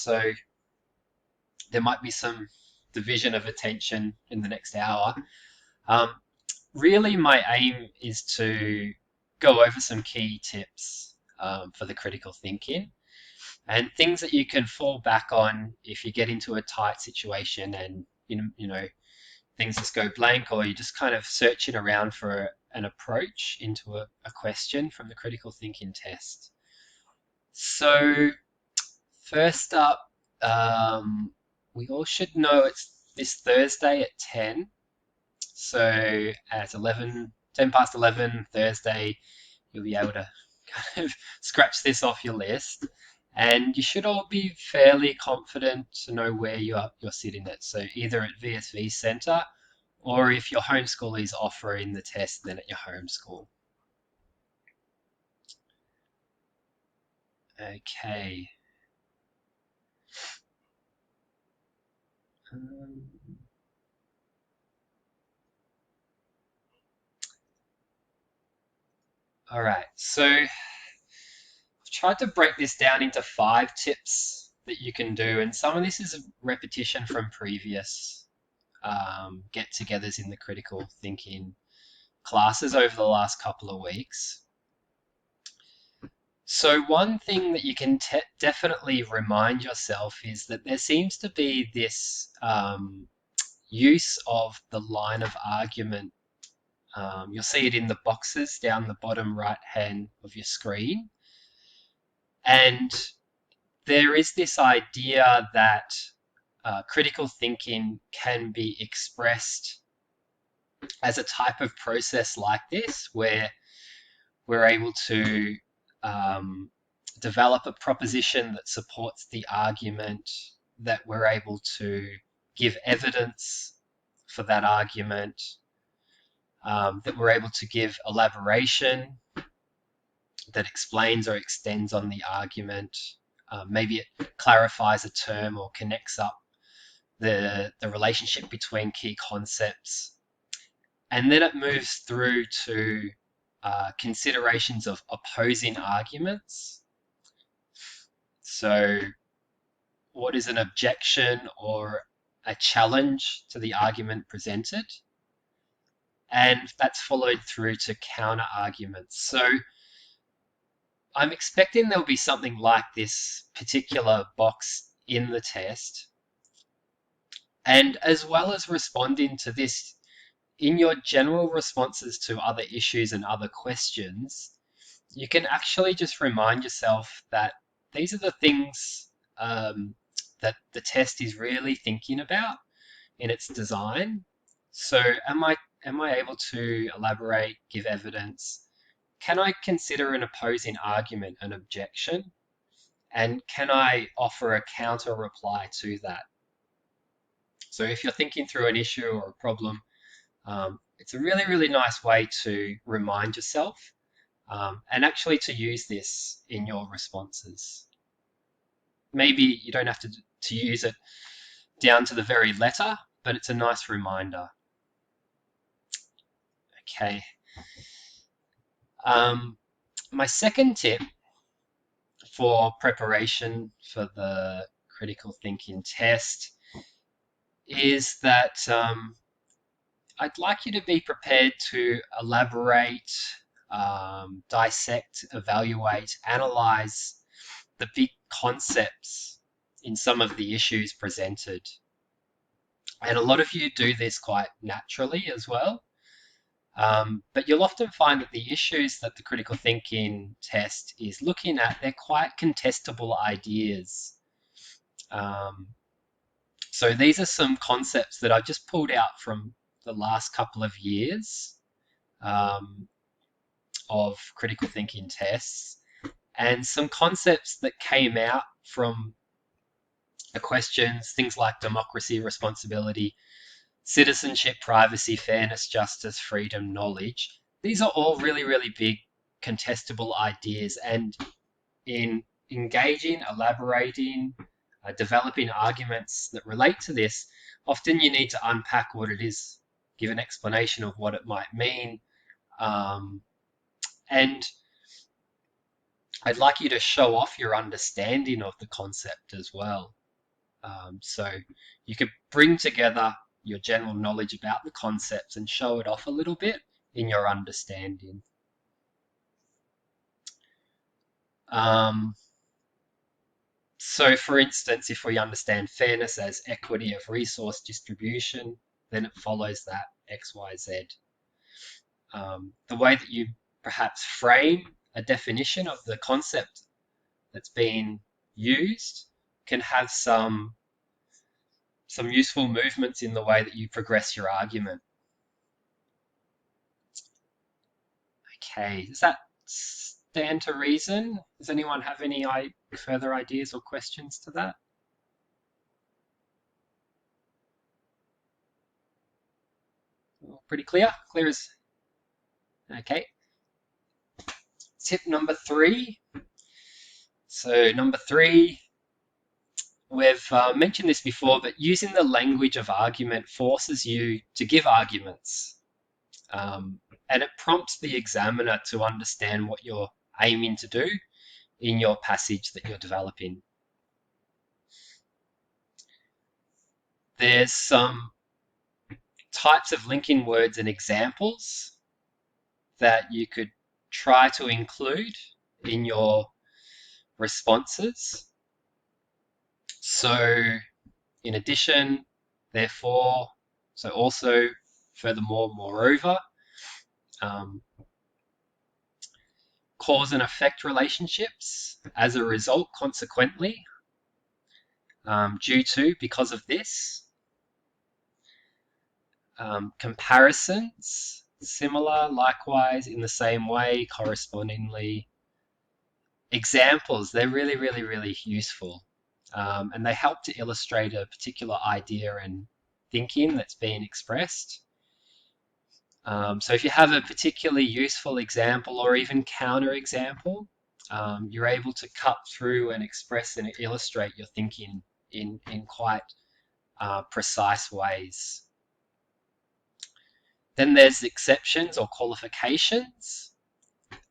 so there might be some division of attention in the next hour. Um, Really, my aim is to go over some key tips for the critical thinking and things that you can fall back on if you get into a tight situation and things just go blank, or you're just kind of searching around for an approach into a question from the critical thinking test. So first up, we all should know it's this Thursday at 10. So at 10 past 11 Thursday, you'll be able to kind of scratch this off your list. And you should all be fairly confident to know where you're sitting at. So either at VSV Centre, or if your home school is offering the test, then at your home school. Okay. All right. So I've tried to break this down into 5 tips that you can do, and some of this is a repetition from previous get-togethers in the critical thinking classes over the last couple of weeks. So one thing that you can definitely remind yourself is that there seems to be this use of the line of argument. You'll see it in the boxes down the bottom right hand of your screen. And there is this idea that critical thinking can be expressed as a type of process like this, where we're able to develop a proposition that supports the argument, that we're able to give evidence for that argument, that we're able to give elaboration that explains or extends on the argument. Maybe it clarifies a term or connects up the relationship between key concepts. And then it moves through to considerations of opposing arguments. So what is an objection or a challenge to the argument presented? And that's followed through to counter arguments. So I'm expecting there'll be something like this particular box in the test. And as well as responding to this, in your general responses to other issues and other questions, you can actually just remind yourself that these are the things that the test is really thinking about in its design. So am I able to elaborate, give evidence? Can I consider an opposing argument an objection? And can I offer a counter reply to that? So if you're thinking through an issue or a problem, it's a really, really nice way to remind yourself and actually to use this in your responses. Maybe you don't have to use it down to the very letter, but it's a nice reminder. Okay. My second tip for preparation for the critical thinking test is that I'd like you to be prepared to elaborate, dissect, evaluate, analyze the big concepts in some of the issues presented. And a lot of you do this quite naturally as well. But you'll often find that the issues that the critical thinking test is looking at, they're quite contestable ideas. So these are some concepts that I just pulled out from the last couple of years of critical thinking tests, and some concepts that came out from the questions, things like democracy, responsibility, citizenship, privacy, fairness, justice, freedom, knowledge. These are all really, really big contestable ideas, and in engaging, elaborating, developing arguments that relate to this, often you need to unpack what it is, give an explanation of what it might mean, and I'd like you to show off your understanding of the concept as well. So you could bring together your general knowledge about the concepts and show it off a little bit in your understanding. So for instance, if we understand fairness as equity of resource distribution, then it follows that X, Y, Z. The way that you perhaps frame a definition of the concept that's being used can have some useful movements in the way that you progress your argument. Okay, does that stand to reason? Does anyone have any further ideas or questions to that? Pretty clear? Clear as... Okay. Tip number 3. So number 3, we've mentioned this before, but using the language of argument forces you to give arguments. And it prompts the examiner to understand what you're aiming to do in your passage that you're developing. There's some types of linking words and examples that you could try to include in your responses. So in addition, therefore, so also, furthermore, moreover, cause and effect relationships, as a result, consequently, due to, because of this, comparisons, similar, likewise, in the same way, correspondingly. Examples, they're really, really, really useful. And they help to illustrate a particular idea and thinking that's being expressed. So if you have a particularly useful example or even counter example, you're able to cut through and express and illustrate your thinking in quite precise ways. Then there's exceptions or qualifications.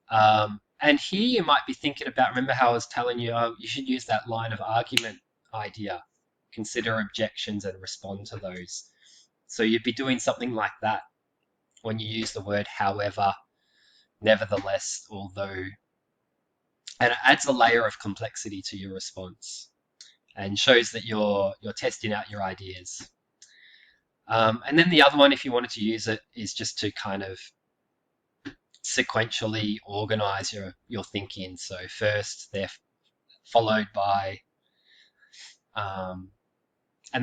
And here you might be thinking about, remember how I was telling you, you should use that line of argument idea. Consider objections and respond to those. So you'd be doing something like that when you use the word however, nevertheless, although. And it adds a layer of complexity to your response and shows that you're testing out your ideas. And then the other one, if you wanted to use it, is just to kind of sequentially organize your thinking. So first, they're followed by, and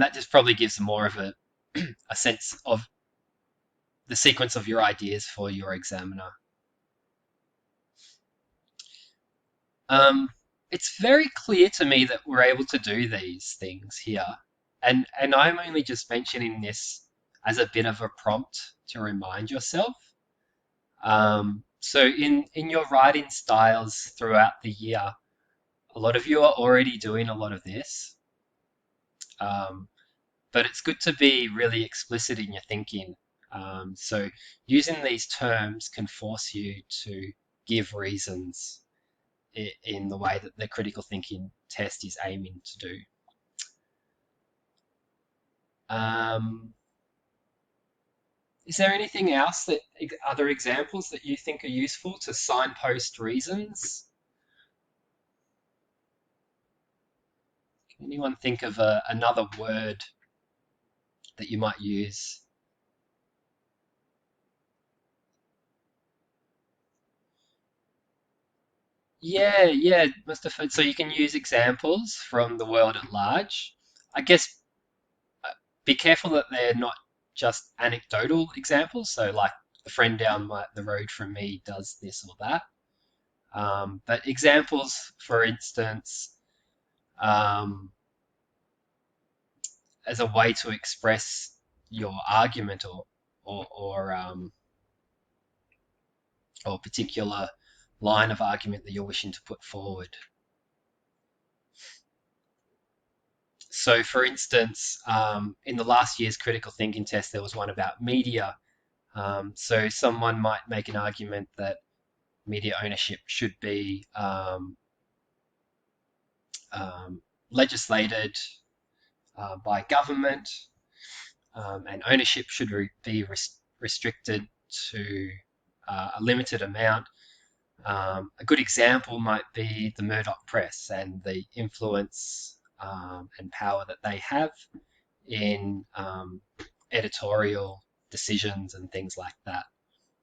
that just probably gives more of a sense of the sequence of your ideas for your examiner. It's very clear to me that we're able to do these things here. And I'm only just mentioning this as a bit of a prompt to remind yourself. So in your writing styles throughout the year, a lot of you are already doing a lot of this. But it's good to be really explicit in your thinking. So using these terms can force you to give reasons in the way that the critical thinking test is aiming to do. Is there anything else, that other examples that you think are useful to signpost reasons? Can anyone think of another word that you might use? Yeah, Mustafa. So you can use examples from the world at large. I guess be careful that they're not just anecdotal examples. So like the friend down the road from me does this or that. But examples, for instance, as a way to express your argument or particular line of argument that you're wishing to put forward. So, for instance, in the last year's critical thinking test, there was one about media. So someone might make an argument that media ownership should be legislated by government, and ownership should be restricted to a limited amount. A good example might be the Murdoch Press and the influence and power that they have in editorial decisions and things like that.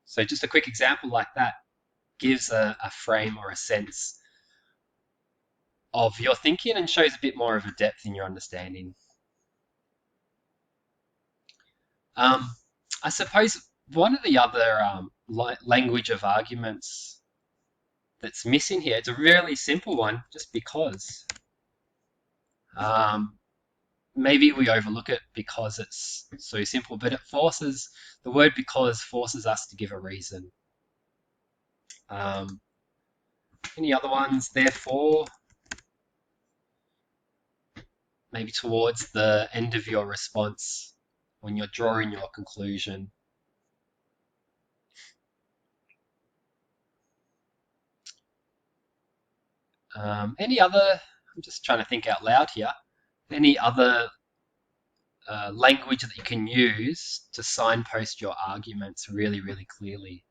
So just a quick example like that gives a frame or a sense of your thinking and shows a bit more of a depth in your understanding. I suppose one of the other language of arguments that's missing here, it's a really simple one, just because. Maybe we overlook it because it's so simple, but the word because forces us to give a reason. Any other ones? Therefore, maybe towards the end of your response when you're drawing your conclusion. Any other, I'm just trying to think out loud here, any other language that you can use to signpost your arguments really, really clearly?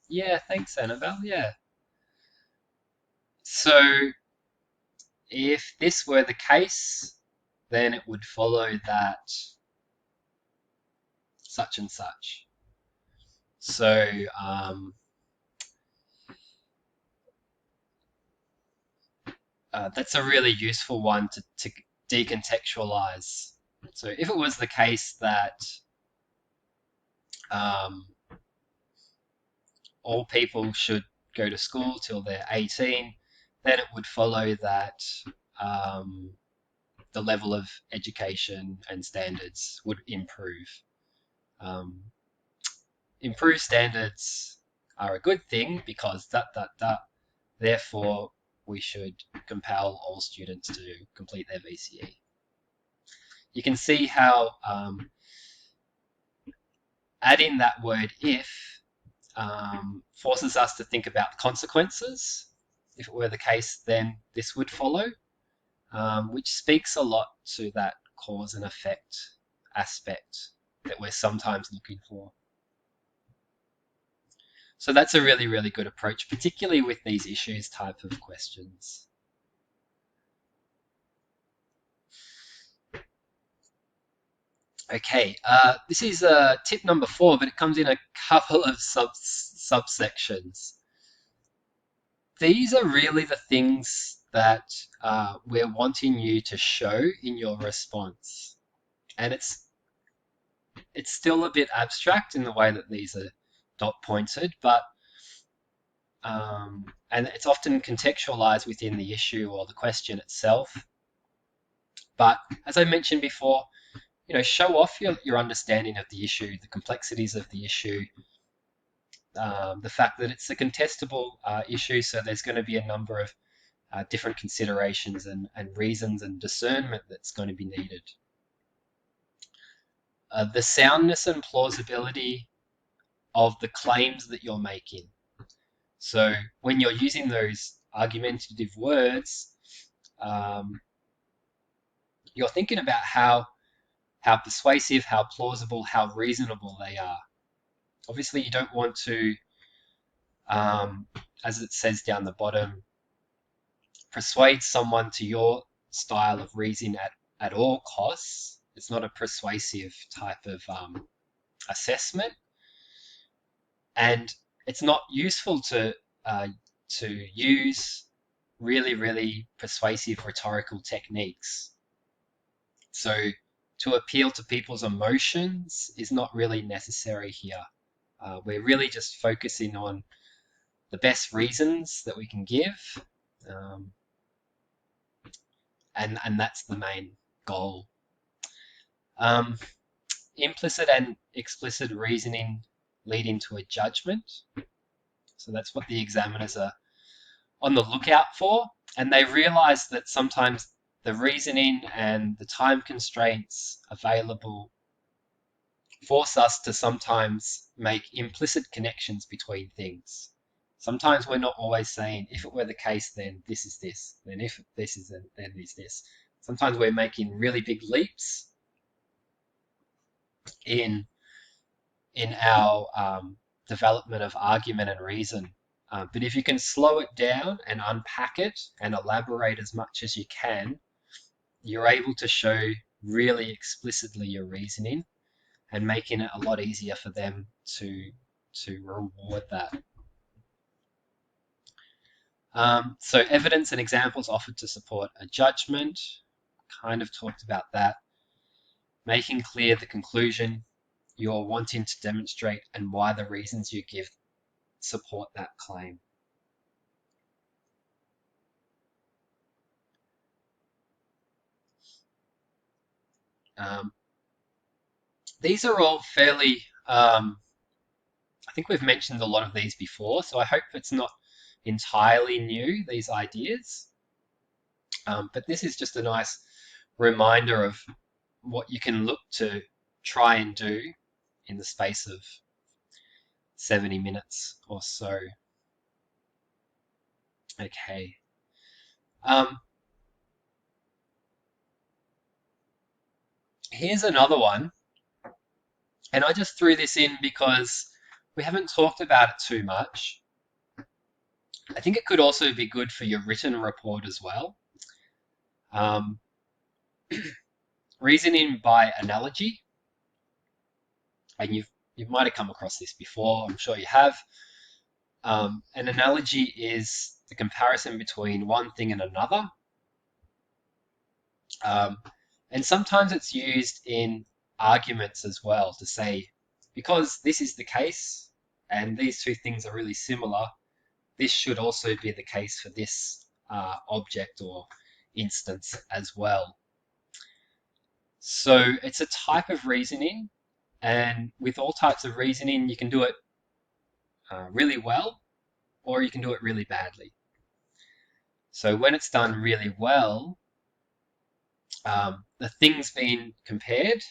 Yeah, thanks, Annabelle. Yeah. So if this were the case, then it would follow that such and such. So that's a really useful one to decontextualize. So if it was the case that all people should go to school till they're 18, then it would follow that the level of education and standards would improve. Improved standards are a good thing because therefore we should compel all students to complete their VCE. You can see how adding that word if forces us to think about consequences. If it were the case, then this would follow, which speaks a lot to that cause and effect aspect that we're sometimes looking for. So that's a really, really good approach, particularly with these issues type of questions. Okay, this is tip number 4, but it comes in a couple of subsections. These are really the things that we're wanting you to show in your response. And it's still a bit abstract in the way that these are dot pointed, but and it's often contextualized within the issue or the question itself. But as I mentioned before, show off your understanding of the issue, the complexities of the issue, the fact that it's a contestable issue, so there's going to be a number of different considerations and reasons and discernment that's going to be needed. The soundness and plausibility of the claims that you're making. So when you're using those argumentative words, you're thinking about how persuasive, how plausible, how reasonable they are. Obviously, you don't want to, as it says down the bottom, persuade someone to your style of reasoning at all costs. It's not a persuasive type of assessment, and it's not useful to use really, really persuasive rhetorical techniques. So to appeal to people's emotions is not really necessary here. We're really just focusing on the best reasons that we can give, and that's the main goal. implicit and explicit reasoning leading to a judgment. So that's what the examiners are on the lookout for. And they realize that sometimes the reasoning and the time constraints available force us to sometimes make implicit connections between things. Sometimes we're not always saying, if it were the case, then this is this. Then if this is, then this. Sometimes we're making really big leaps in our development of argument and reason. But if you can slow it down and unpack it and elaborate as much as you can, you're able to show really explicitly your reasoning and making it a lot easier for them to reward that. So evidence and examples offered to support a judgment, kind of talked about that. Making clear the conclusion you're wanting to demonstrate and why the reasons you give support that claim. These are all fairly, I think we've mentioned a lot of these before, so I hope it's not entirely new, these ideas. But this is just a nice reminder of what you can look to try and do in the space of 70 minutes or so. Okay. Here's another one, and I just threw this in because we haven't talked about it too much. I think it could also be good for your written report as well. Reasoning by analogy, and you might have come across this before, I'm sure you have. An analogy is the comparison between one thing and another. And sometimes it's used in arguments as well to say, because this is the case and these two things are really similar, this should also be the case for this object or instance as well. So it's a type of reasoning, and with all types of reasoning, you can do it really well, or you can do it really badly. So when it's done really well, the things being compared,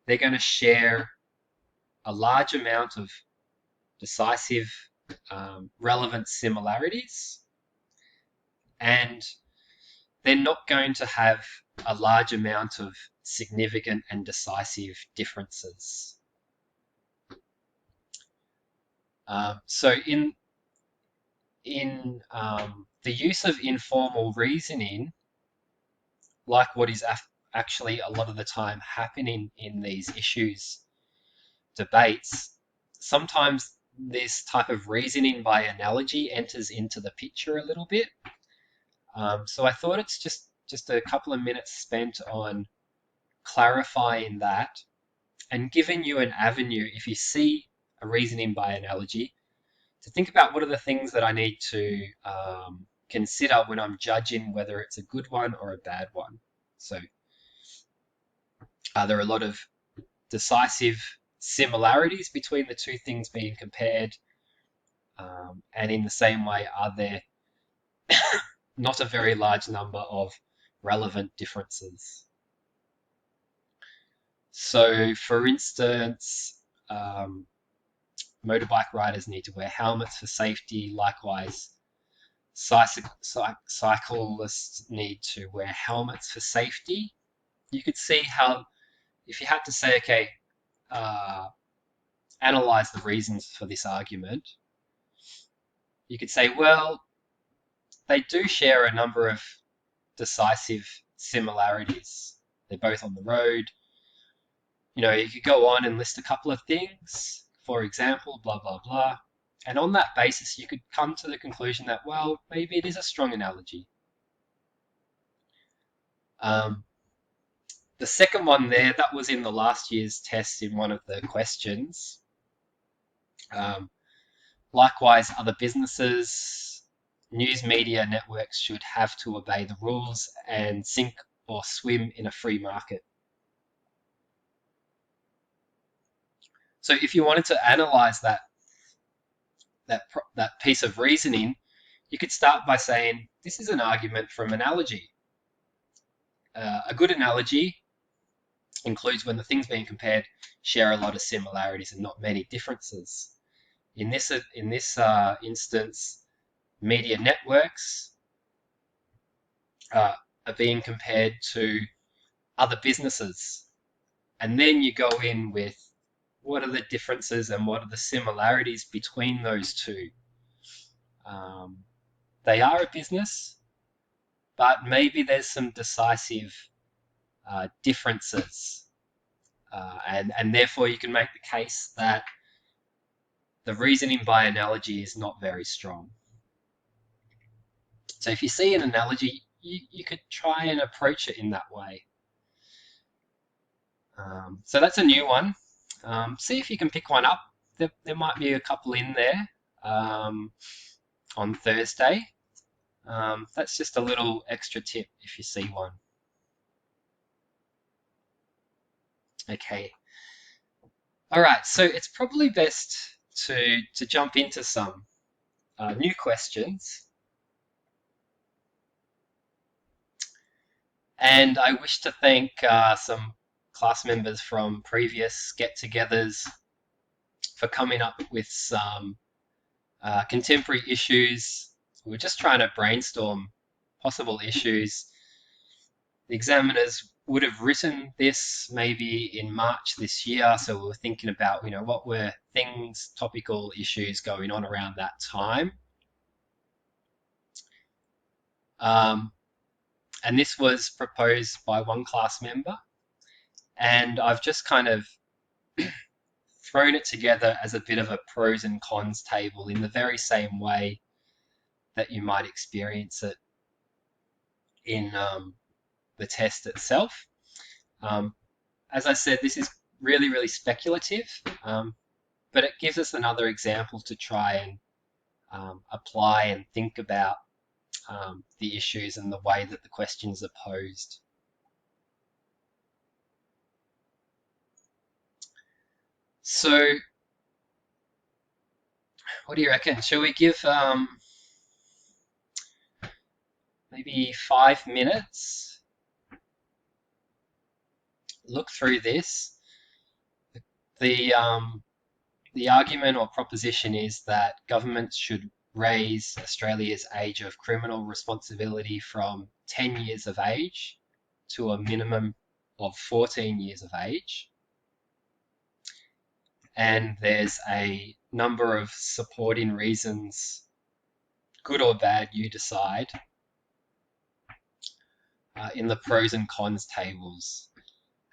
they're going to share a large amount of decisive, relevant similarities, and they're not going to have a large amount of significant and decisive differences. So in the use of informal reasoning, like what is actually a lot of the time happening in these issues debates, sometimes this type of reasoning by analogy enters into the picture a little bit. So I thought it's just a couple of minutes spent on clarifying that and giving you an avenue, if you see a reasoning by analogy, to think about what are the things that I need to consider when I'm judging whether it's a good one or a bad one. So are there a lot of decisive similarities between the two things being compared? And in the same way, are there not a very large number of relevant differences? So for instance, motorbike riders need to wear helmets for safety. Likewise, cyclists need to wear helmets for safety. You could see how, if you had to say, okay, analyze the reasons for this argument, you could say, well, they do share a number of decisive similarities. They're both on the road. You know, you could go on and list a couple of things, for example, blah, blah, blah. And on that basis, you could come to the conclusion that, well, maybe it is a strong analogy. The second one there, that was in the last year's test in one of the questions. Likewise, other businesses, news media networks should have to obey the rules and sink or swim in a free market. So if you wanted to analyze that piece of reasoning, you could start by saying, this is an argument from analogy. A good analogy includes when the things being compared share a lot of similarities and not many differences. In this instance, media networks are being compared to other businesses. And then you go in with what are the differences and what are the similarities between those two. They are a business, but maybe there's some decisive differences. And therefore you can make the case that the reasoning by analogy is not very strong. So if you see an analogy, you could try and approach it in that way. So that's a new one. See if you can pick one up. There might be a couple in there on Thursday. That's just a little extra tip if you see one. Okay. All right, so it's probably best to jump into some new questions. And I wish to thank some class members from previous get-togethers for coming up with some contemporary issues. We're just trying to brainstorm possible issues. The examiners would have written this maybe in March this year, so we were thinking about, what were things, topical issues going on around that time. And this was proposed by one class member, and I've just kind of thrown it together as a bit of a pros and cons table in the very same way that you might experience it in the test itself. As I said, this is really, really speculative, but it gives us another example to try and apply and think about the issues and the way that the questions are posed. So, what do you reckon? Shall we give maybe 5 minutes? Look through this. The argument or proposition is that governments should raise Australia's age of criminal responsibility from 10 years of age to a minimum of 14 years of age. And there's a number of supporting reasons, good or bad, you decide, in the pros and cons tables.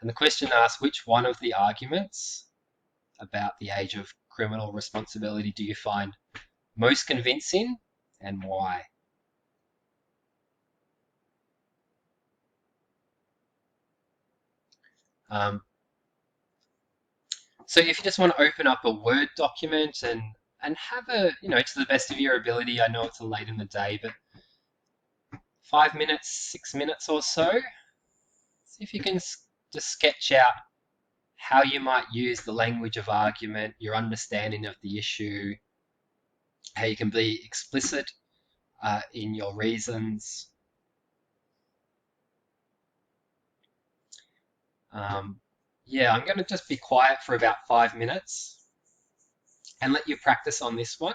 And the question asks, which one of the arguments about the age of criminal responsibility do you find most convincing and why? So if you just want to open up a Word document and have a, to the best of your ability, I know it's late in the day, but 5 minutes, 6 minutes or so, see if you can just sketch out how you might use the language of argument, your understanding of the issue, how you can be explicit in your reasons. Yeah, I'm going to just be quiet for about 5 minutes and let you practice on this one.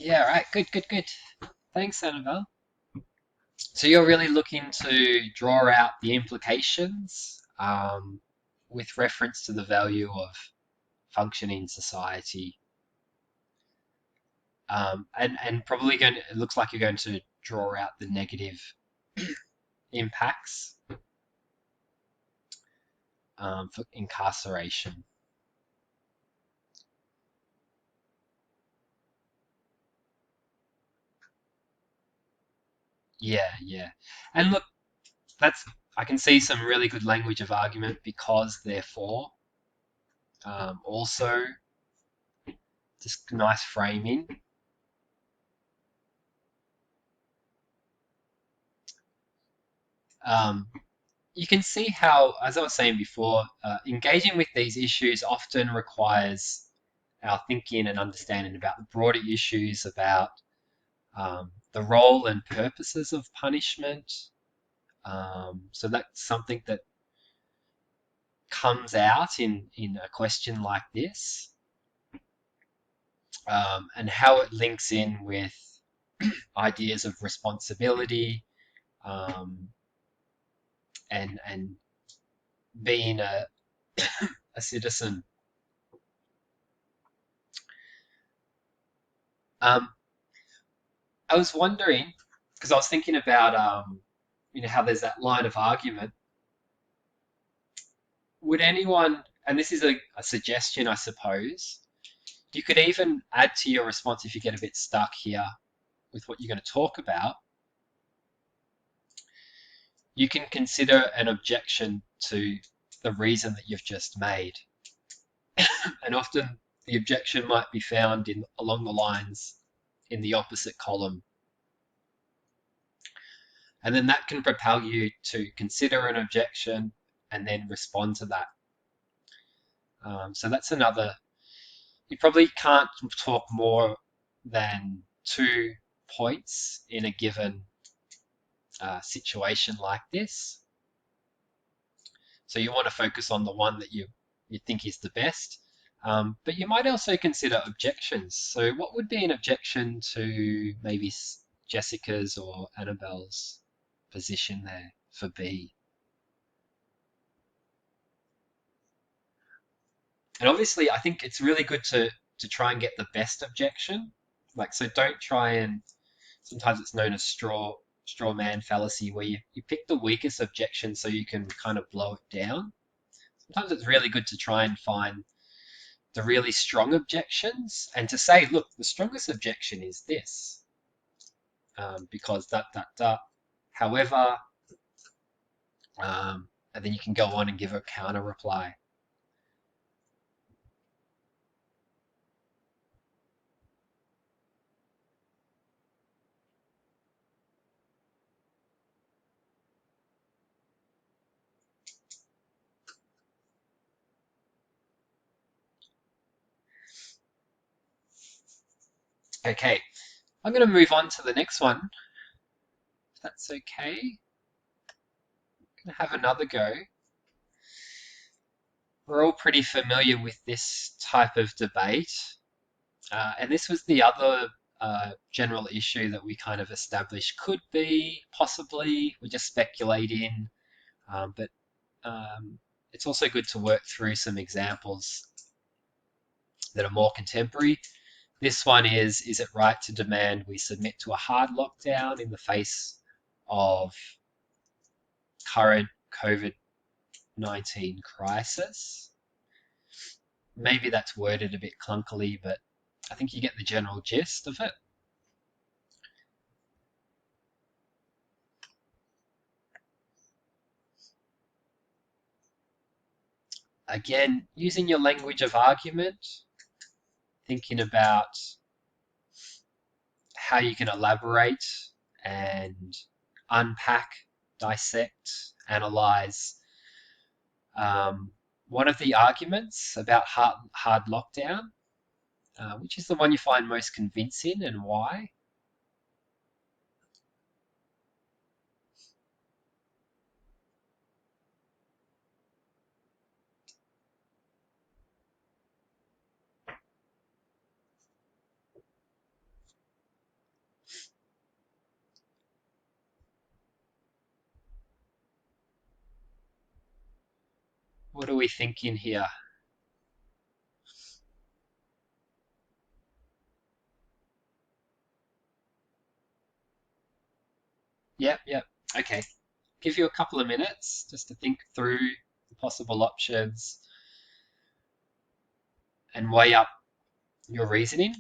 Yeah, right. Good, good, good. Thanks, Annabelle. So you're really looking to draw out the implications with reference to the value of functioning society, and probably going. It looks like you're going to draw out the negative impacts for incarceration. Yeah, yeah. And look, that's I can see some really good language of argument because, therefore, also just nice framing. Um, you can see how, as I was saying before, engaging with these issues often requires our thinking and understanding about the broader issues about the role and purposes of punishment. So that's something that comes out in a question like this, and how it links in with ideas of responsibility, um, and being a citizen. Um, I was wondering, because I was thinking about how there's that line of argument. Would anyone, and this is a suggestion, I suppose, you could even add to your response if you get a bit stuck here with what you're going to talk about. You can consider an objection to the reason that you've just made. And often the objection might be found in along the lines in the opposite column. And then that can propel you to consider an objection and then respond to that. So that's another. You probably can't talk more than 2 points in a given situation like this. So you want to focus on the one that you think is the best. But you might also consider objections. So what would be an objection to maybe Jessica's or Annabelle's position there for B? And obviously, I think it's really good to try and get the best objection. Like, so don't try and, sometimes it's known as straw man fallacy, where you pick the weakest objection so you can kind of blow it down. Sometimes it's really good to try and find the really strong objections and to say, look, the strongest objection is this, because that. However, and then you can go on and give a counter reply. Okay, I'm going to move on to the next one, if that's okay. I'm going to have another go. We're all pretty familiar with this type of debate. And this was the other general issue that we kind of established could be, possibly, we're just speculating, but it's also good to work through some examples that are more contemporary. This one is it right to demand we submit to a hard lockdown in the face of current COVID-19 crisis? Maybe that's worded a bit clunkily, but I think you get the general gist of it. Again, using your language of argument, thinking about how you can elaborate and unpack, dissect, analyze one of the arguments about hard lockdown, which is the one you find most convincing and why. we thinking here? Yep, yep. Okay. Give you a couple of minutes just to think through the possible options and weigh up your reasoning.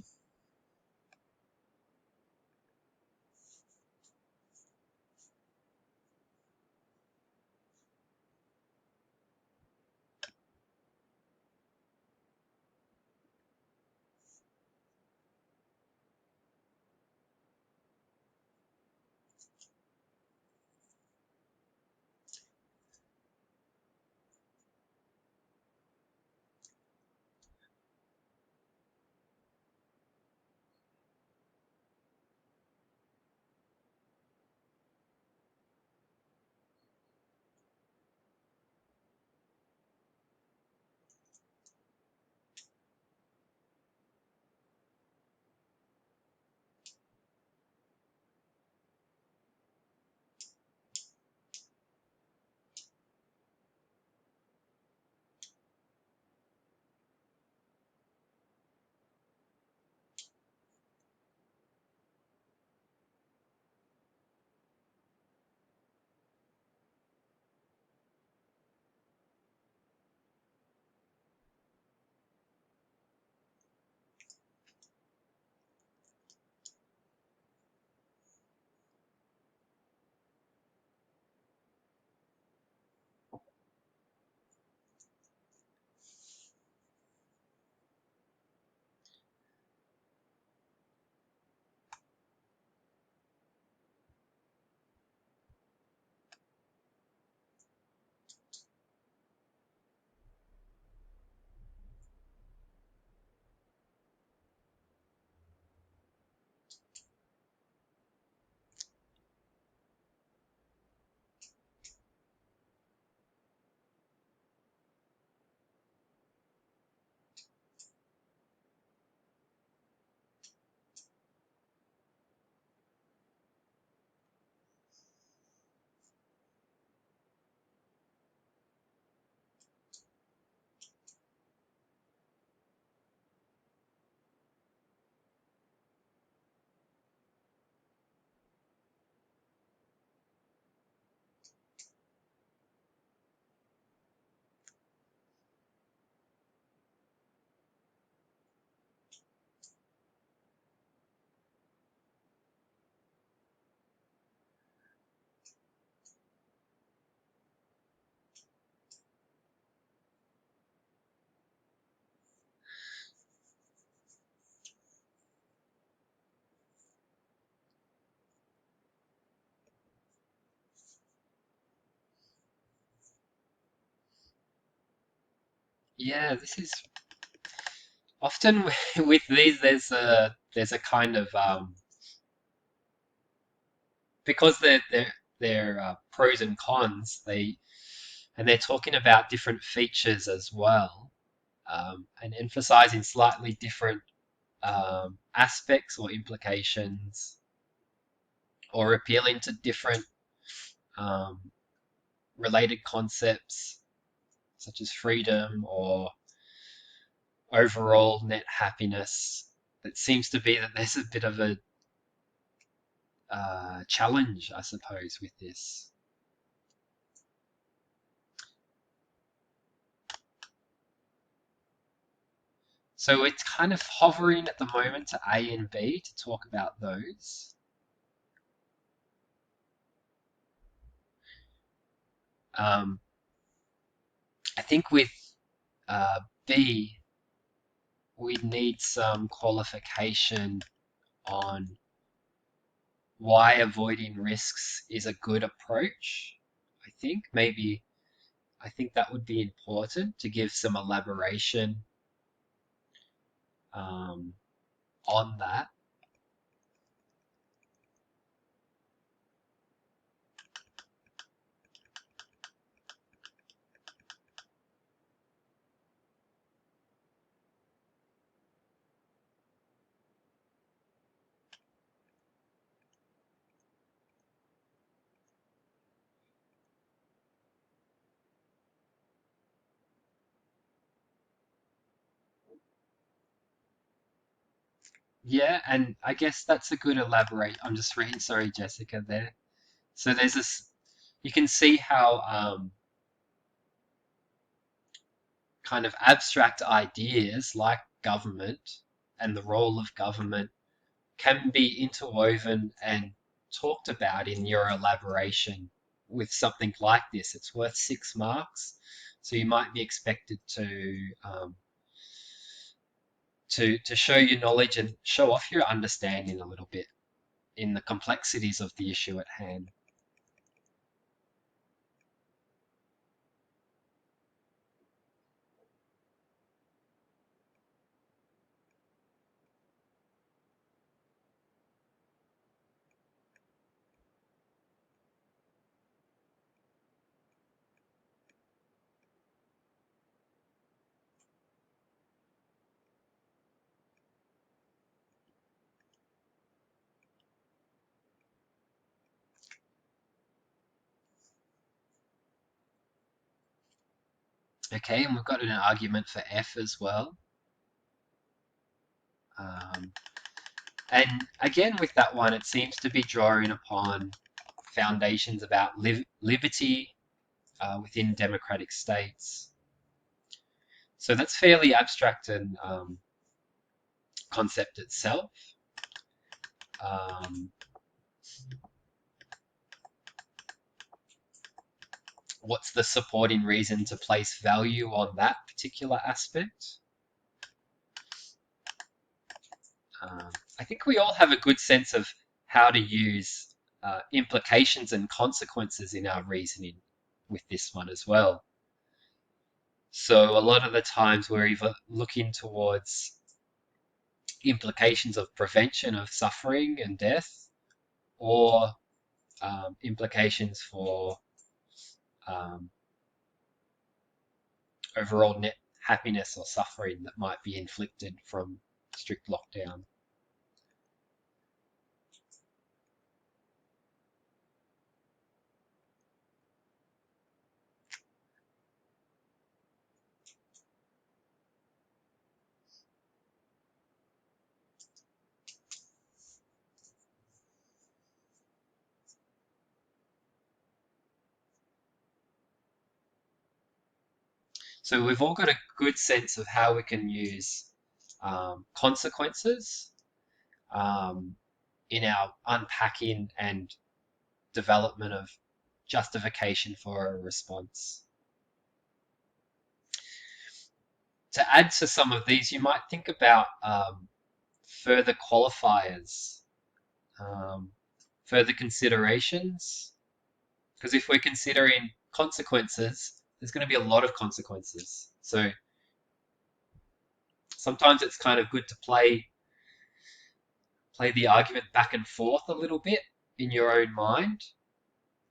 Yeah, this is often with these. There's a kind of because they're pros and cons. They're talking about different features as well, and emphasizing slightly different aspects or implications, or appealing to different um, related concepts such as freedom or overall net happiness. It seems to be that there's a bit of a challenge, I suppose, with this. So it's kind of hovering at the moment to A and B to talk about those. Um, I think with B, we need some qualification on why avoiding risks is a good approach. I think that would be important to give some elaboration um, on that. Yeah, and I guess that's a good elaborate. I'm just reading, sorry, Jessica, there. So there's this, you can see how kind of abstract ideas like government and the role of government can be interwoven and talked about in your elaboration with something like this. It's worth 6 marks, so you might be expected to show your knowledge and show off your understanding a little bit in the complexities of the issue at hand. Okay, and we've got an argument for F as well. Um, and again, with that one, it seems to be drawing upon foundations about liberty within democratic states. So that's fairly abstract and concept itself. Um, what's the supporting reason to place value on that particular aspect? Um, I think we all have a good sense of how to use implications and consequences in our reasoning with this one as well. So a lot of the times we're either looking towards implications of prevention of suffering and death, or implications for um, overall net happiness or suffering that might be inflicted from strict lockdown. So we've all got a good sense of how we can use consequences um, in our unpacking and development of justification for a response. To add to some of these, you might think about further qualifiers, um, further considerations, because if we're considering consequences, there's going to be a lot of consequences. So sometimes it's kind of good to play the argument back and forth a little bit in your own mind.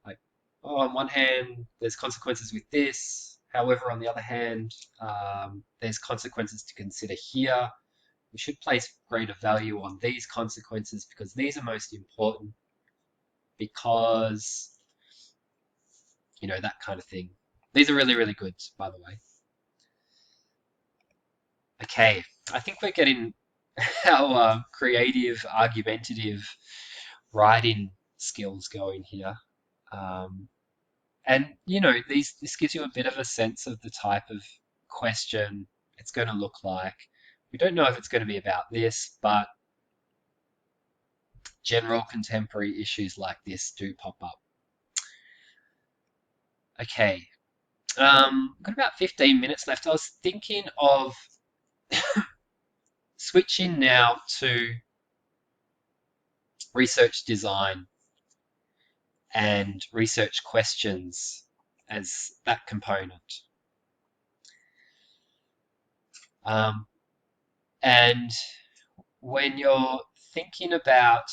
Like, oh, on one hand, there's consequences with this. However, on the other hand, there's consequences to consider here. We should place greater value on these consequences because these are most important because, that kind of thing. These are really, really good, by the way. Okay, I think we're getting our creative, argumentative writing skills going here. Um, and this gives you a bit of a sense of the type of question it's going to look like. We don't know if it's going to be about this, but general contemporary issues like this do pop up. Okay, I've got about 15 minutes left. I was thinking of switching now to research design and research questions as that component. Um, and when you're thinking about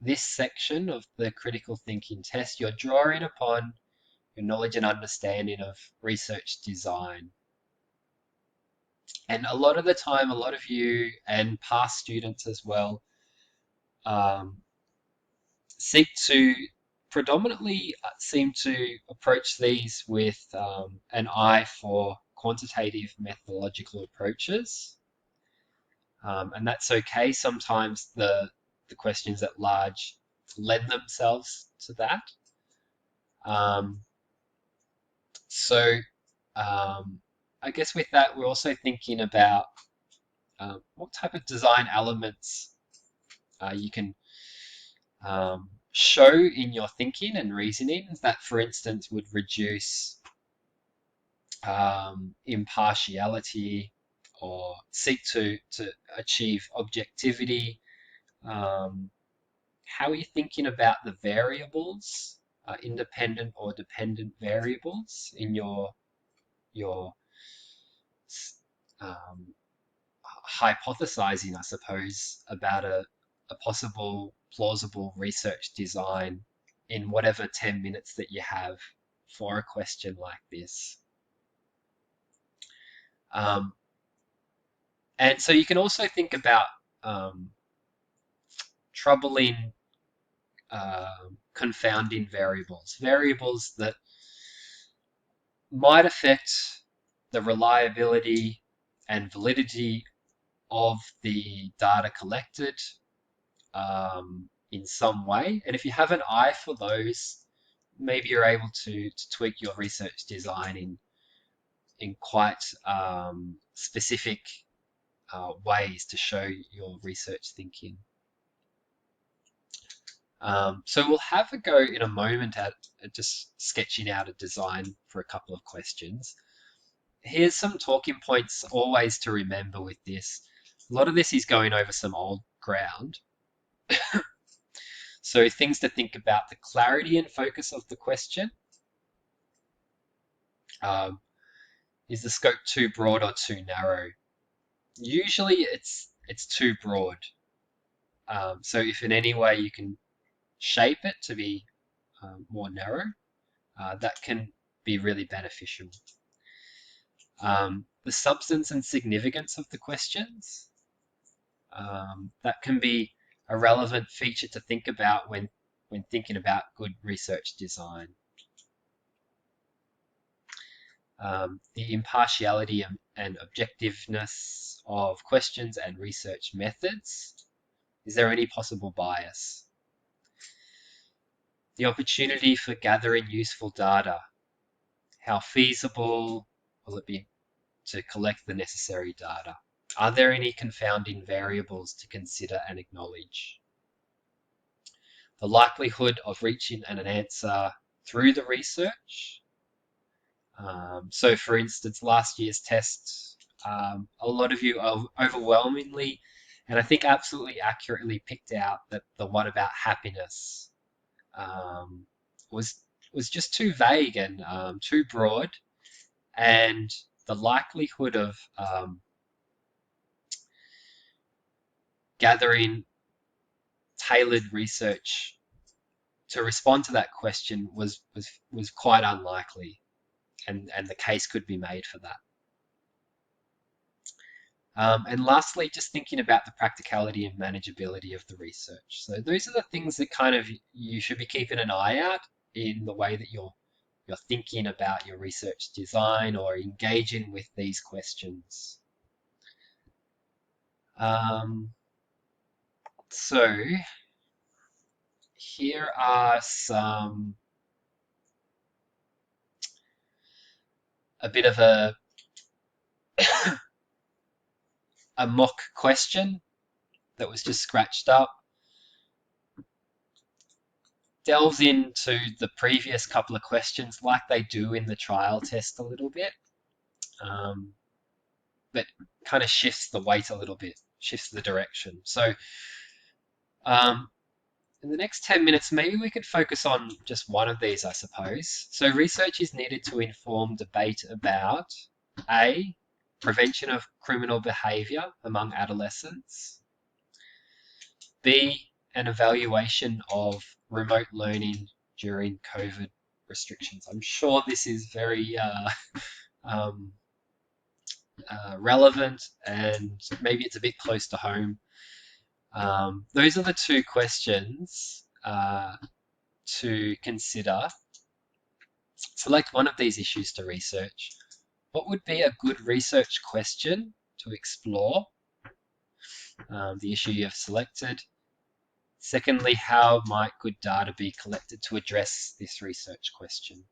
this section of the critical thinking test, you're drawing upon your knowledge and understanding of research design. And a lot of the time, a lot of you and past students as well um, seek to predominantly seem to approach these with an eye for quantitative methodological approaches. And that's okay. Sometimes the questions at large lend themselves to that. Um, so I guess with that, we're also thinking about what type of design elements you can show in your thinking and reasoning that, for instance, would reduce impartiality or seek to achieve objectivity. How are you thinking about the variables, independent or dependent variables in your um, hypothesizing, I suppose, about a possible plausible research design in whatever 10 minutes that you have for a question like this. Um, and so you can also think about troubling confounding variables, variables that might affect the reliability and validity of the data collected in some way. And if you have an eye for those, maybe you're able to tweak your research design in quite specific ways to show your research thinking. So we'll have a go in a moment at just sketching out a design for a couple of questions. Here's some talking points always to remember with this. A lot of this is going over some old ground. So things to think about: the clarity and focus of the question. Is the scope too broad or too narrow? Usually it's too broad. So if in any way you can shape it to be more narrow, that can be really beneficial. The substance and significance of the questions. That can be a relevant feature to think about when thinking about good research design. The impartiality and objectiveness of questions and research methods. Is there any possible bias? The opportunity for gathering useful data. How feasible will it be to collect the necessary data? Are there any confounding variables to consider and acknowledge? The likelihood of reaching an answer through the research. So for instance, last year's test, a lot of you overwhelmingly, and I think absolutely accurately, picked out that the one about happiness was just too vague and too broad, and the likelihood of gathering tailored research to respond to that question was quite unlikely, and the case could be made for that. And lastly, just thinking about the practicality and manageability of the research. So those are the things that kind of you should be keeping an eye out in the way that you're thinking about your research design or engaging with these questions. So here are a bit of a mock question that was just scratched up. Delves into the previous couple of questions like they do in the trial test a little bit, but kind of shifts the weight a little bit, shifts the direction. So in the next 10 minutes, maybe we could focus on just one of these, I suppose. So research is needed to inform debate about A, prevention of criminal behaviour among adolescents, B, an evaluation of remote learning during COVID restrictions. I'm sure this is very relevant, and maybe it's a bit close to home. Those are the two questions to consider. Select one of these issues to research. What would be a good research question to explore? the issue you have selected. Secondly, how might good data be collected to address this research question?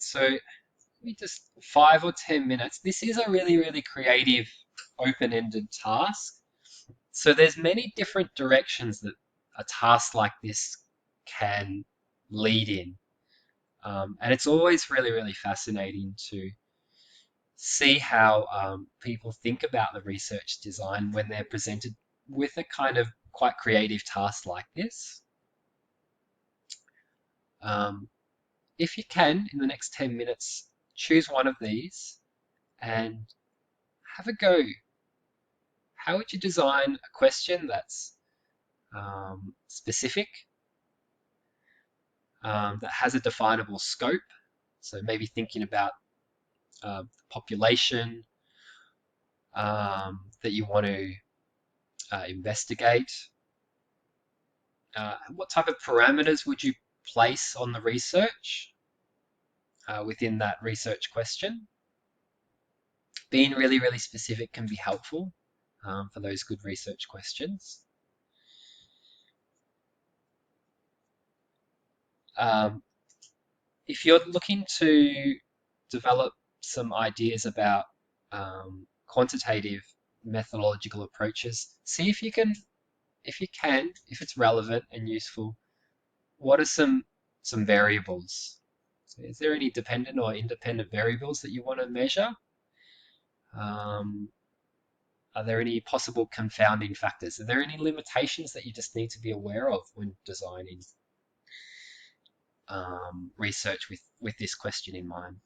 So maybe just 5 or 10 minutes. This is a really, really creative, open-ended task. So there's many different directions that a task like this can lead in. And it's always really, really fascinating to see how people think about the research design when they're presented with a kind of quite creative task like this. If you can, in the next 10 minutes, choose one of these and have a go. How would you design a question that's specific, that has a definable scope? So maybe thinking about population that you want to investigate. What type of parameters would you place on the research within that research question? Being really, really specific can be helpful for those good research questions. If you're looking to develop some ideas about quantitative methodological approaches, see if you can, if it's relevant and useful, what are some variables? So is there any dependent or independent variables that you want to measure? Are there any possible confounding factors? Are there any limitations that you just need to be aware of when designing research with this question in mind?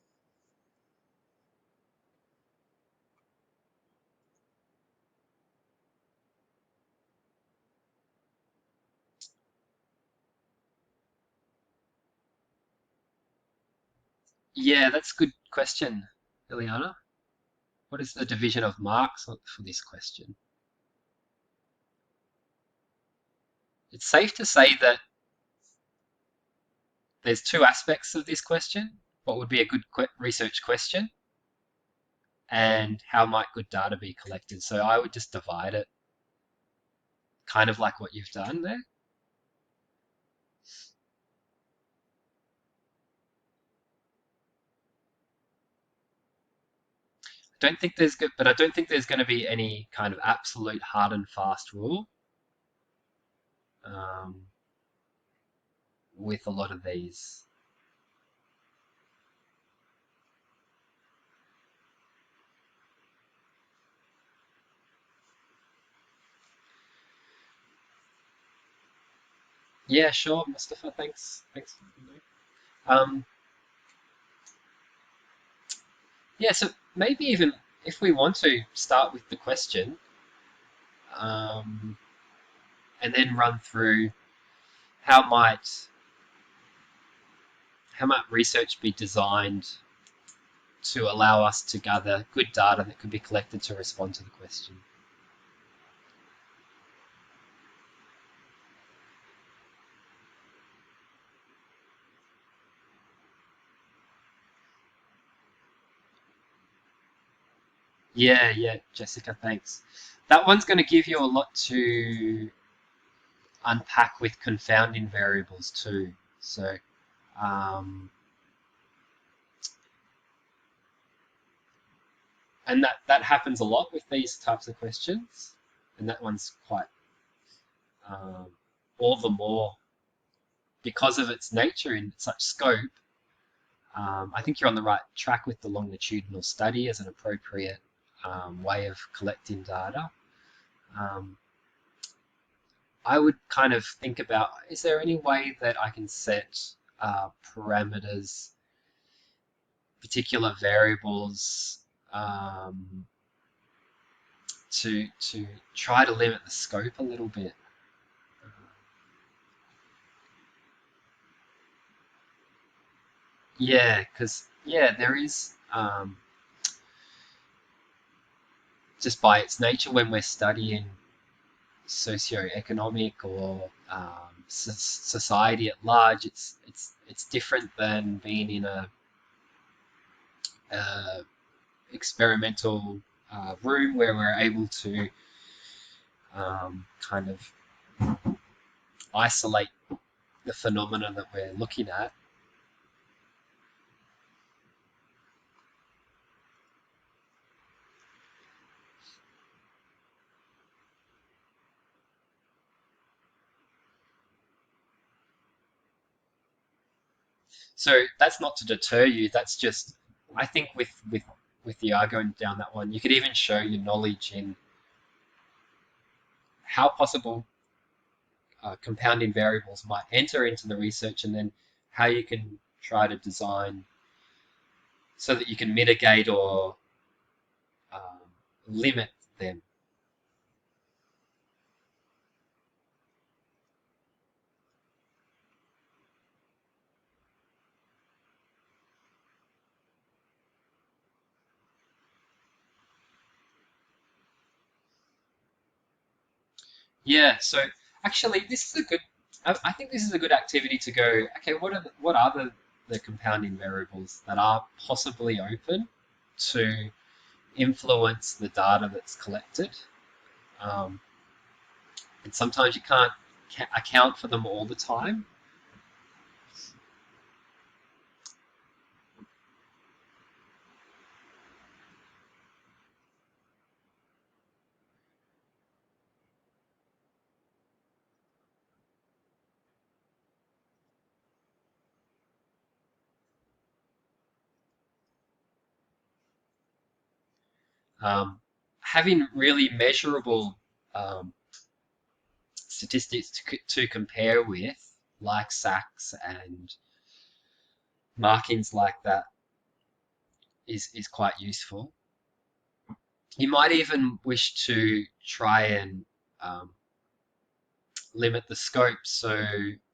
Yeah, that's a good question, Ileana. What is the division of marks for this question? It's safe to say that there's two aspects of this question. What would be a good research question? And how might good data be collected? So I would just divide it, kind of like what you've done there. Don't think there's good, but I don't think there's going to be any kind of absolute hard and fast rule um, with a lot of these. Yeah, sure, Mustafa. Thanks. Thanks. Um, yeah, so maybe even if we want to start with the question um, and then run through how might research be designed to allow us to gather good data that could be collected to respond to the question. Yeah, Jessica, thanks. That one's going to give you a lot to unpack with confounding variables too. So, and that happens a lot with these types of questions, and that one's quite um, all the more because of its nature and such scope. I think you're on the right track with the longitudinal study as an appropriate way of collecting data. I would kind of think about, is there any way that I can set parameters, particular variables, um, to try to limit the scope a little bit? Yeah, because there is just by its nature when we're studying socioeconomic or society at large. It's different than being in a experimental room where we're able to kind of isolate the phenomena that we're looking at. So that's not to deter you. That's just, I think, with the R going down that one, you could even show your knowledge in how possible compounding variables might enter into the research, and then how you can try to design so that you can mitigate or um, limit them. Yeah, so actually, this is a good. I think this is a good activity to go. Okay, what are the compounding variables that are possibly open to influence the data that's collected? Um, and sometimes you can't account for them all the time. Um, Having really measurable um, statistics to compare with, like SACs and markings like that, is quite useful. You might even wish to try and um, limit the scope. So,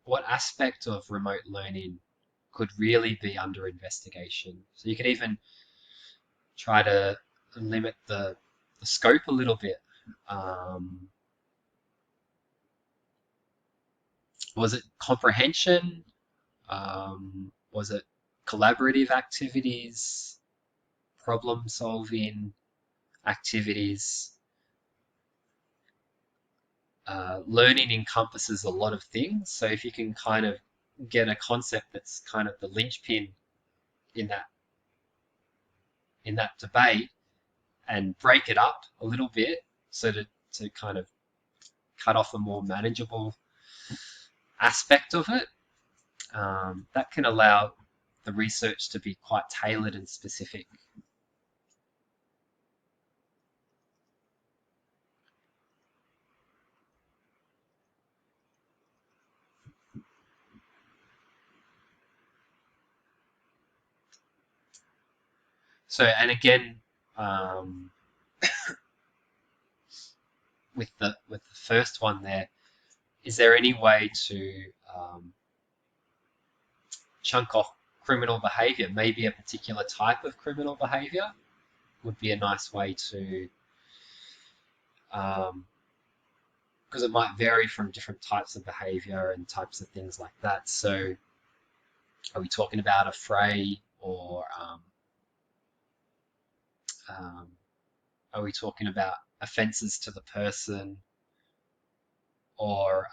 what aspect of remote learning could really be under investigation? So, you could even try to limit the scope a little bit. Um, was it comprehension? Was it collaborative activities, problem solving activities? Learning encompasses a lot of things. So if you can kind of get a concept that's kind of the linchpin in that debate and break it up a little bit so to kind of cut off a more manageable aspect of it, that can allow the research to be quite tailored and specific. So, and again, um, with the first one there, is there any way to chunk off criminal behavior? Maybe a particular type of criminal behavior would be a nice way to, because it might vary from different types of behavior and types of things like that. So, are we talking about a fray, or um, are we talking about offences to the person, or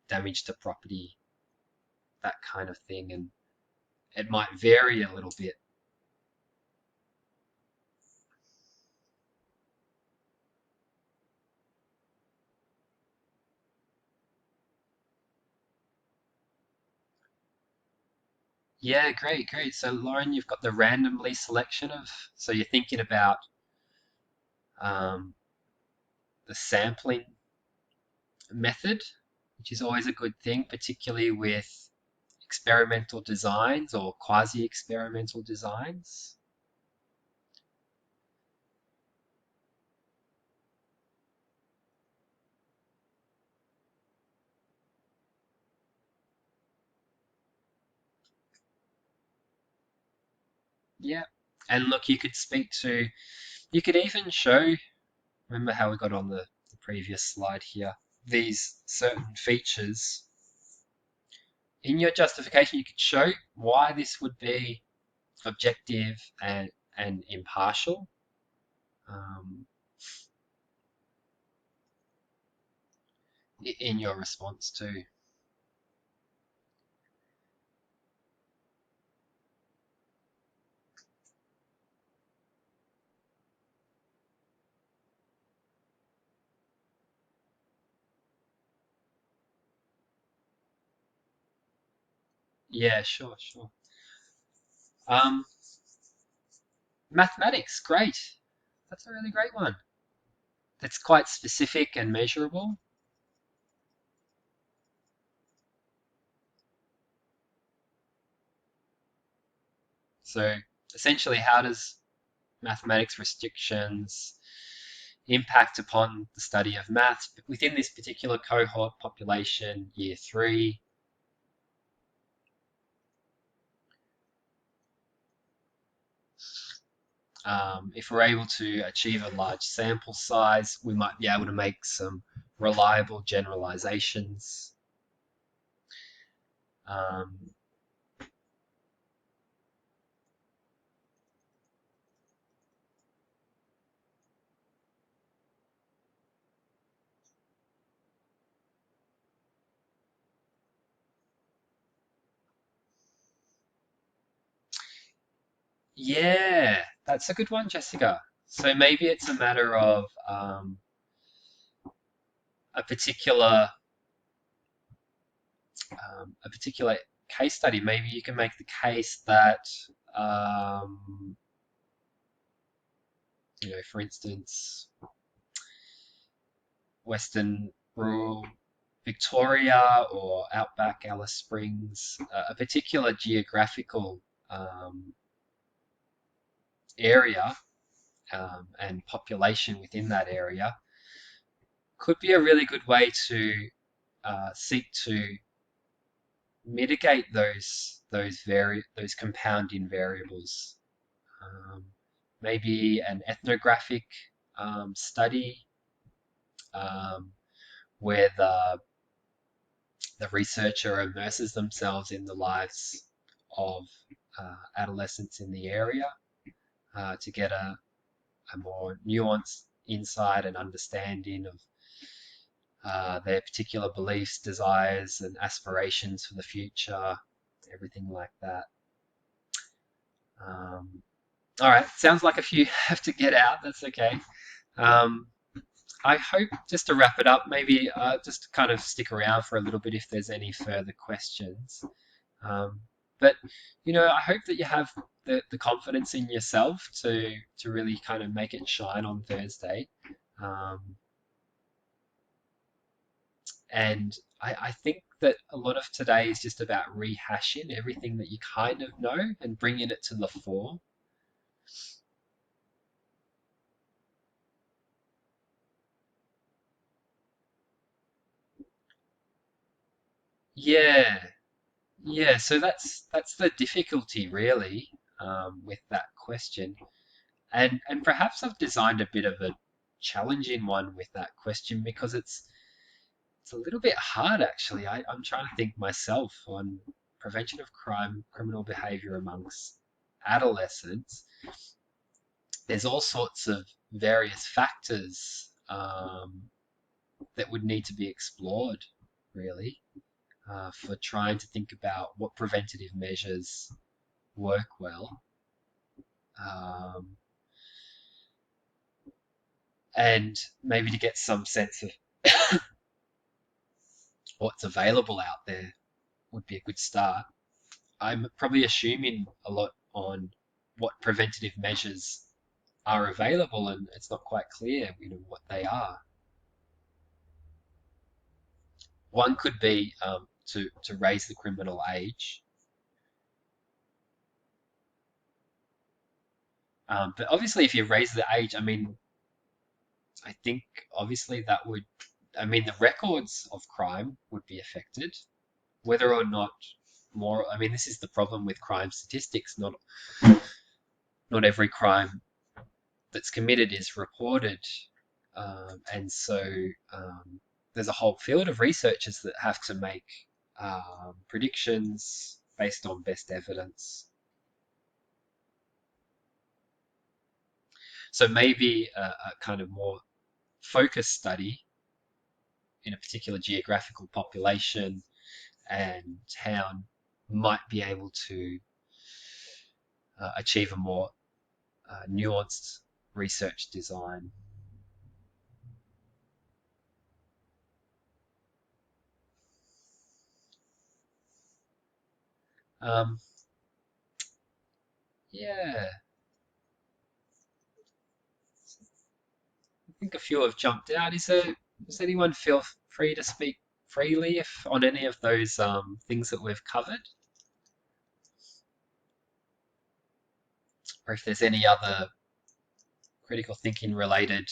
damage to property, that kind of thing? And it might vary a little bit. Yeah, great, great. So, Lauren, you've got the randomly selection of, so you're thinking about um, the sampling method, which is always a good thing, particularly with experimental designs or quasi-experimental designs. Yeah. And look, you could even show, remember how we got on the previous slide here, these certain features, in your justification you could show why this would be objective and impartial. In your response too. Yeah, sure. Um, Mathematics, great. That's a really great one. That's quite specific and measurable. So essentially, how does mathematics restrictions impact upon the study of maths within this particular cohort population, year 3? If we're able to achieve a large sample size, we might be able to make some reliable generalizations. Yeah, that's a good one, Jessica. So maybe it's a matter of a particular a particular case study. Maybe you can make the case that for instance, Western rural Victoria or outback Alice Springs, a particular geographical area and population within that area could be a really good way to seek to mitigate those compounding variables. Maybe an ethnographic study where the researcher immerses themselves in the lives of adolescents in the area to get a more nuanced insight and understanding of their particular beliefs, desires, and aspirations for the future, everything like that. All right, sounds like a few have to get out. That's okay. I hope, just to wrap it up, maybe just kind of stick around for a little bit if there's any further questions. But I hope that you have the confidence in yourself to really kind of make it shine on Thursday. And I think that a lot of today is just about rehashing everything that you kind of know and bringing it to the fore. Yeah, yeah. So that's the difficulty really with that question, and perhaps I've designed a bit of a challenging one with that question because it's a little bit hard actually. I'm trying to think myself on prevention of crime, criminal behaviour amongst adolescents. There's all sorts of various factors that would need to be explored, really, for trying to think about what preventative measures work well. And maybe to get some sense of what's available out there would be a good start. I'm probably assuming a lot on what preventative measures are available, and it's not quite clear, what they are. One could be to raise the criminal age, but obviously, if you raise the age, I think obviously that would, the records of crime would be affected, whether or not more. This is the problem with crime statistics. Not every crime that's committed is reported. And so there's a whole field of researchers that have to make predictions based on best evidence. So maybe a kind of more focused study in a particular geographical population and town might be able to achieve a more nuanced research design. Yeah, I think a few have jumped out. Does anyone feel free to speak freely if on any of those things that we've covered? Or if there's any other critical thinking related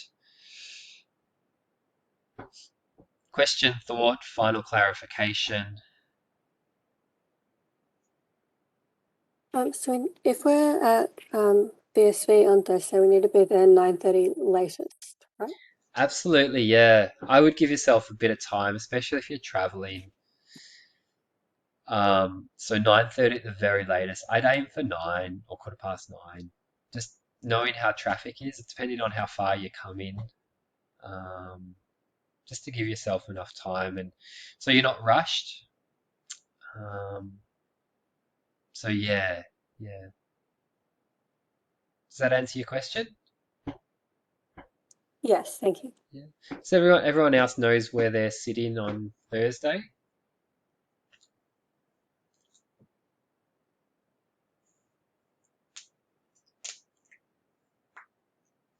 question, thought, final clarification? So if we're at BSV on Thursday, we need to be there 9:30 latest, right? Absolutely, yeah. I would give yourself a bit of time, especially if you're traveling. So 9:30 at the very latest. I'd aim for 9 or 9:15. Just knowing how traffic is, depending on how far you come in. Um, just to give yourself enough time and so you're not rushed. Um, so yeah. Does that answer your question? Yes, thank you. Yeah. So everyone else knows where they're sitting on Thursday?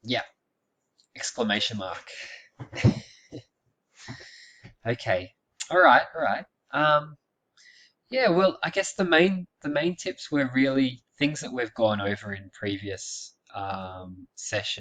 Yeah. Exclamation mark. Okay. All right, all right. Yeah, well, I guess the main tips were really things that we've gone over in previous sessions.